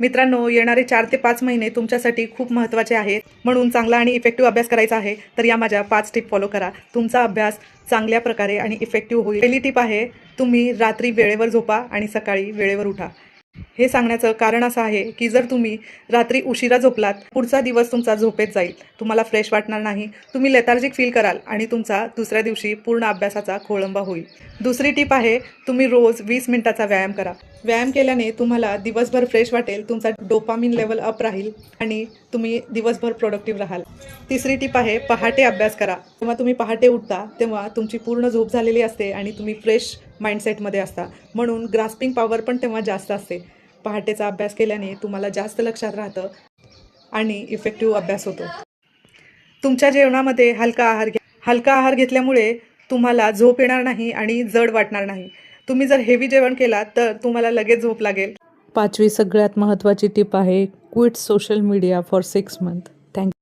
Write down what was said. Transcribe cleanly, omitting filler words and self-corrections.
मित्रांनो, येणारे 4 ते 5 महिने तुमच्यासाठी खूप महत्त्वाचे आहेत. म्हणून चांगला आणि इफेक्टिव्ह अभ्यास करायचा आहे. तर या माझ्या 5 टिप फॉलो करा. तुमचा अभ्यास चांगल्या प्रकारे आणि इफेक्टिव्ह होईल. पहिली टिप आहे, तुम्ही रात्री वेळेवर झोपा आणि सकाळी वेळेवर उठा. हे सांगण्याचं कारण असं आहे की जर तुम्ही रात्री उशिरा झोपलात, पुढचा दिवस तुमचा झोपेत जाईल. तुम्हाला फ्रेश वाटणार नाही, तुम्ही लेथार्जिक फील कराल आणि तुमचा दुसऱ्या दिवशी पूर्ण अभ्यासाचा खोळंबा होईल. दुसरी टिप आहे, तुम्ही रोज 20 मिनिटाचा व्यायाम करा. व्यायाम केल्याने तुम्हाला दिवसभर फ्रेश वाटेल, तुमचा डोपामिन लेवल अप राहील आणि तुम्ही दिवसभर प्रोडक्टिव्ह राहाल. तिसरी टिप आहे, पहाटे अभ्यास करा. जेव्हा तुम्ही पहाटे उठता तेव्हा तुमची पूर्ण झोप झालेली असते आणि तुम्ही फ्रेश माइंडसेटमध्ये असता, म्हणून ग्रास्पिंग पॉवर पण तेव्हा जास्त असते. पहाटेचा अभ्यास केल्याने तुम्हाला जास्त लक्षात राहतं आणि इफेक्टिव्ह अभ्यास होतो. तुमच्या जेवणामध्ये हलका आहार घ्या. हलका आहार घेतल्यामुळे तुम्हाला झोप येणार नाही आणि जड वाटणार नाही. तुम्ही जर हेवी जेवण केलात तर तुम्हाला लगेच झोप लागेल. 5वी सगळ्यात महत्त्वाची टिप आहे, quit social media for 6 month. Thank you.